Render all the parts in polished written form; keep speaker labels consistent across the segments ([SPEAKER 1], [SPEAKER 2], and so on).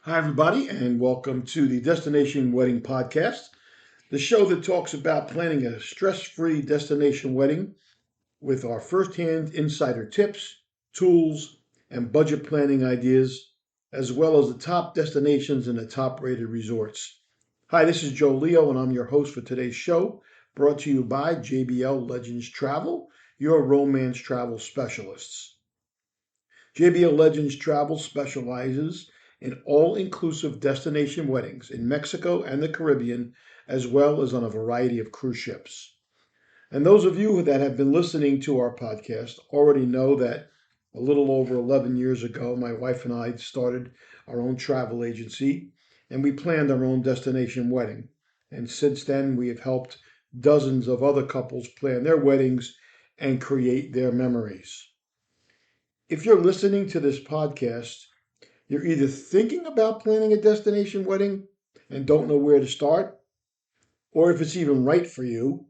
[SPEAKER 1] Hi, everybody, and welcome to the Destination Wedding Podcast, the show that talks about planning a stress free destination wedding with our firsthand insider tips, tools, and budget planning ideas, as well as the top destinations and the top rated resorts. Hi, this is Joe Leo, and I'm your host for today's show, brought to you by JBL Legends Travel, your romance travel specialists. JBL Legends Travel specializes in all inclusive destination weddings in Mexico and the Caribbean, as well as on a variety of cruise ships. And those of you that have been listening to our podcast already know that a little over 11 years ago, my wife and I started our own travel agency and we planned our own destination wedding. And since then, we have helped dozens of other couples plan their weddings and create their memories. If you're listening to this podcast, you're either thinking about planning a destination wedding and don't know where to start, or if it's even right for you,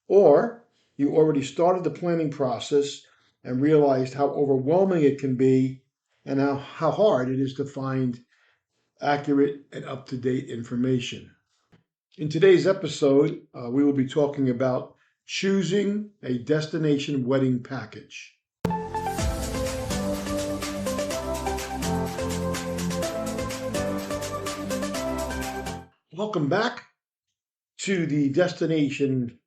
[SPEAKER 1] or you already started the planning process and realized how overwhelming it can be and how hard it is to find accurate and up to date information. In today's episode, we will be talking about choosing a destination wedding package. Welcome back to the Destination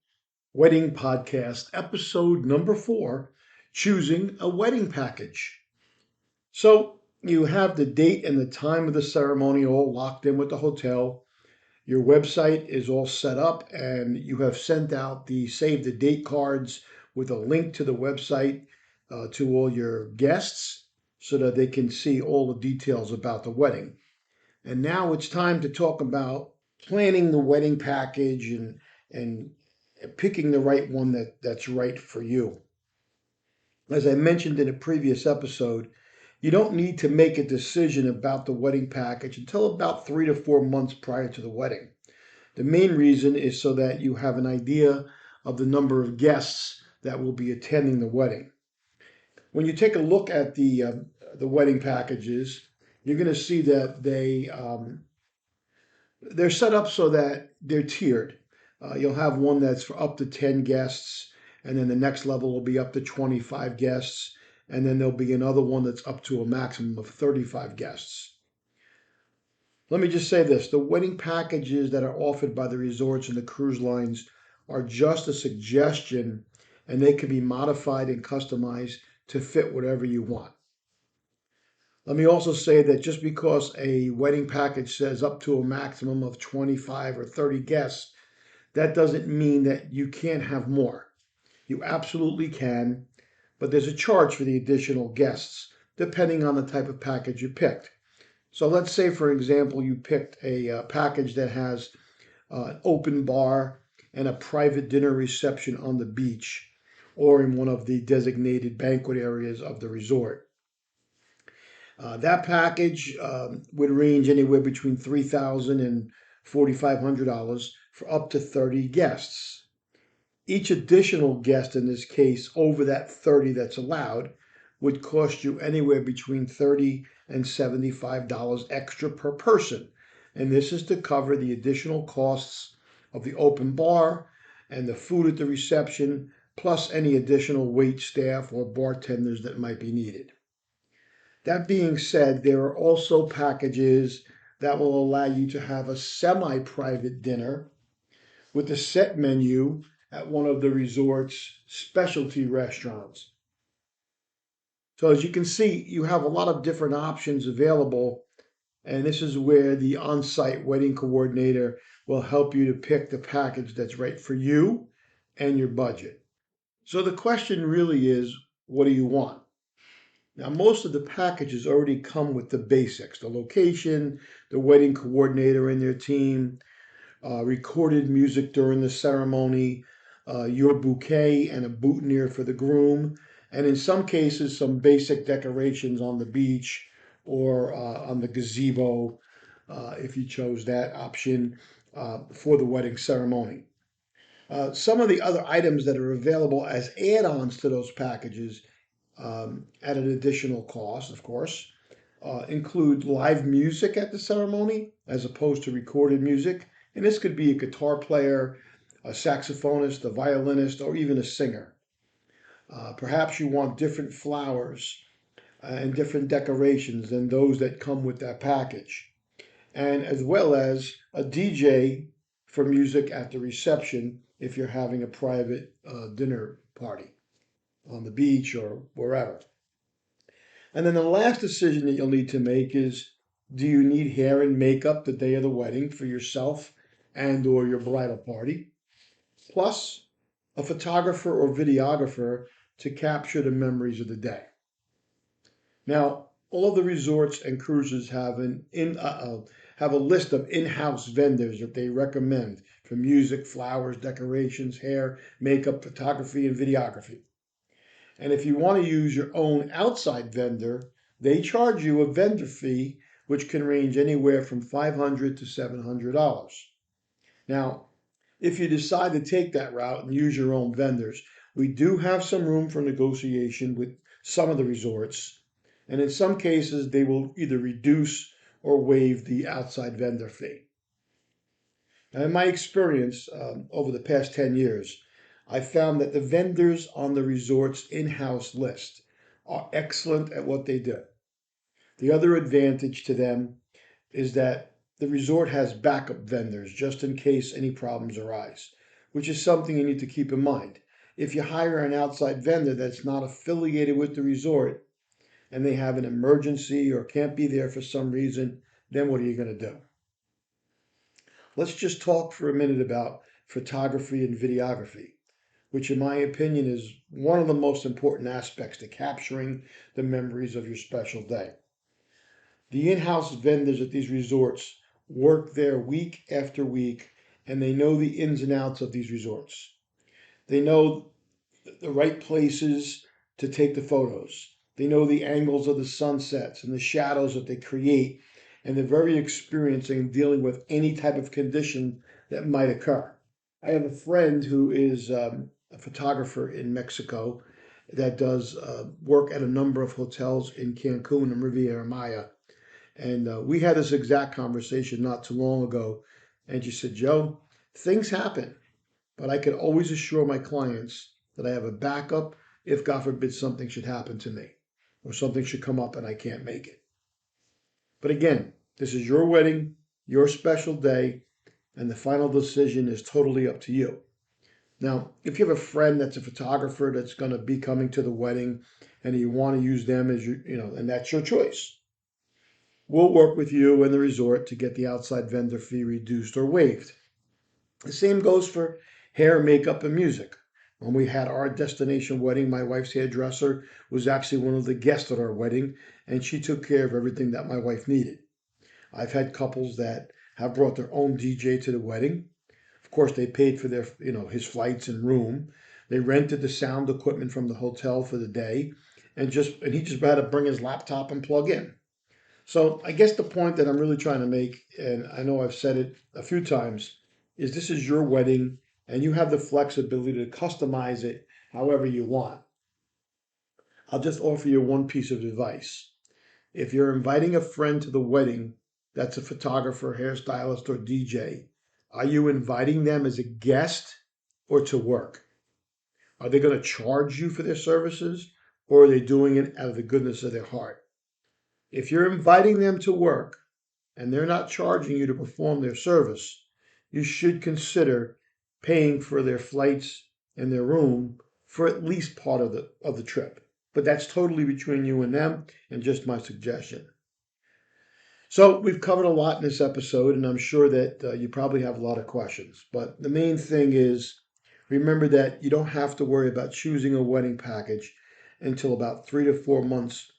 [SPEAKER 1] Wedding Podcast, episode number 4, Choosing a Wedding Package. So you have the date and the time of the ceremony all locked in with the hotel. Your website is all set up and you have sent out the save the date cards with a link to the website to all your guests so that they can see all the details about the wedding. And now it's time to talk about planning the wedding package and picking the right one that's right for you. As I mentioned in a previous episode, you don't need to make a decision about the wedding package until about 3 to 4 months prior to the wedding. The main reason is so that you have an idea of the number of guests that will be attending the wedding. When you take a look at the wedding packages, you're going to see that they're set up so that they're tiered. You'll have one that's for up to 10 guests, and then the next level will be up to 25 guests, and then there'll be another one that's up to a maximum of 35 guests. Let me just say this, the wedding packages that are offered by the resorts and the cruise lines are just a suggestion, and they can be modified and customized to fit whatever you want. Let me also say that just because a wedding package says up to a maximum of 25 or 30 guests, that doesn't mean that you can't have more. You absolutely can, but there's a charge for the additional guests, depending on the type of package you picked. So let's say, for example, you picked a package that has an open bar and a private dinner reception on the beach or in one of the designated banquet areas of the resort. That package would range anywhere between $3,000 and $4,500 for up to 30 guests. Each additional guest in this case over that 30 that's allowed would cost you anywhere between $30 and $75 extra per person. And this is to cover the additional costs of the open bar and the food at the reception, plus any additional wait staff or bartenders that might be needed. That being said, there are also packages that will allow you to have a semi-private dinner with a set menu at one of the resort's specialty restaurants. So as you can see, you have a lot of different options available, and this is where the on-site wedding coordinator will help you to pick the package that's right for you and your budget. So the question really is, what do you want? Now, most of the packages already come with the basics, the location, the wedding coordinator and their team, recorded music during the ceremony, your bouquet and a boutonniere for the groom, and in some cases, some basic decorations on the beach or on the gazebo, if you chose that option for the wedding ceremony. Some of the other items that are available as add-ons to those packages at an additional cost, of course, include live music at the ceremony as opposed to recorded music. And this could be a guitar player, a saxophonist, a violinist, or even a singer. Perhaps you want different flowers and different decorations than those that come with that package, and as well as a DJ for music at the reception if you're having a private dinner party on the beach or wherever. And then the last decision that you'll need to make is, do you need hair and makeup the day of the wedding for yourself and or your bridal party, plus a photographer or videographer to capture the memories of the day. Now, all of the resorts and cruises have a list of in-house vendors that they recommend for music, flowers, decorations, hair, makeup, photography, and videography. And if you want to use your own outside vendor, they charge you a vendor fee, which can range anywhere from $500 to $700. Now, if you decide to take that route and use your own vendors, we do have some room for negotiation with some of the resorts. And in some cases, they will either reduce or waive the outside vendor fee. Now, in my experience over the past 10 years, I found that the vendors on the resort's in-house list are excellent at what they do. The other advantage to them is that the resort has backup vendors just in case any problems arise, which is something you need to keep in mind. If you hire an outside vendor that's not affiliated with the resort and they have an emergency or can't be there for some reason, then what are you going to do? Let's just talk for a minute about photography and videography, which in my opinion is one of the most important aspects to capturing the memories of your special day. The in-house vendors at these resorts work there week after week, and they know the ins and outs of these resorts. They know the right places to take the photos. They know the angles of the sunsets and the shadows that they create, and they're very experienced in dealing with any type of condition that might occur. I have a friend who is a photographer in Mexico that does work at a number of hotels in Cancun and Riviera Maya. And we had this exact conversation not too long ago. And she said, Joe, things happen, but I can always assure my clients that I have a backup if, God forbid, something should happen to me or something should come up and I can't make it. But again, this is your wedding, your special day, and the final decision is totally up to you. Now, if you have a friend that's a photographer that's going to be coming to the wedding and you want to use them as and that's your choice. We'll work with you and the resort to get the outside vendor fee reduced or waived. The same goes for hair, makeup, and music. When we had our destination wedding, my wife's hairdresser was actually one of the guests at our wedding, and she took care of everything that my wife needed. I've had couples that have brought their own DJ to the wedding. Of course, they paid for their, his flights and room. They rented the sound equipment from the hotel for the day, and he just had to bring his laptop and plug in. So I guess the point that I'm really trying to make, and I know I've said it a few times, is this is your wedding and you have the flexibility to customize it however you want. I'll just offer you one piece of advice. If you're inviting a friend to the wedding that's a photographer, hairstylist, or DJ, are you inviting them as a guest or to work? Are they going to charge you for their services or are they doing it out of the goodness of their heart? If you're inviting them to work and they're not charging you to perform their service, you should consider paying for their flights and their room for at least part of the trip. But that's totally between you and them and just my suggestion. So we've covered a lot in this episode, and I'm sure that you probably have a lot of questions. But the main thing is, remember that you don't have to worry about choosing a wedding package until about 3 to 4 months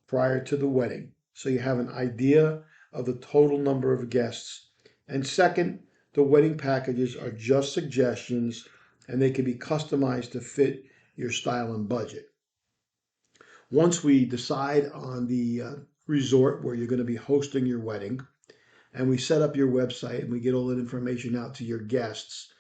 [SPEAKER 1] prior to the wedding, so you have an idea of the total number of guests. And second, the wedding packages are just suggestions and they can be customized to fit your style and budget. Once we decide on the resort where you're going to be hosting your wedding, and we set up your website and we get all that information out to your guests,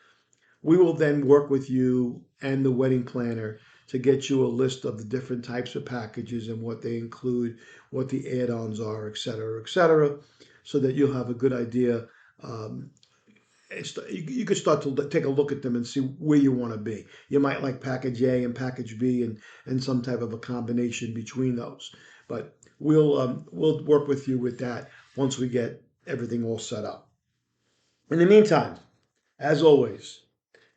[SPEAKER 1] we will then work with you and the wedding planner to get you a list of the different types of packages and what they include, what the add-ons are, et cetera, so that you'll have a good idea. Um, you could start to take a look at them and see where you want to be. You might like package A and package B and some type of a combination between those. But we'll work with you with that once we get everything all set up. In the meantime, as always,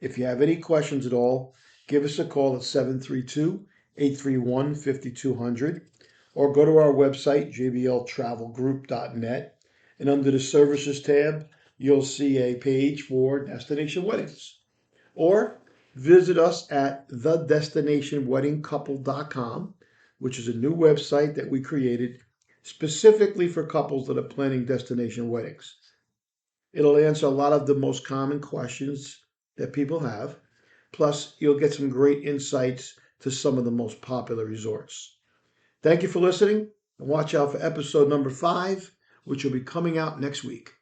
[SPEAKER 1] if you have any questions at all, give us a call at 732-831-5200 or go to our website, jbltravelgroup.net, and under the Services tab, you'll see a page for Destination Weddings. Or visit us at thedestinationweddingcouple.com, which is a new website that we created specifically for couples that are planning destination weddings. It'll answer a lot of the most common questions that people have. Plus, you'll get some great insights to some of the most popular resorts. Thank you for listening, and watch out for episode number 5, which will be coming out next week.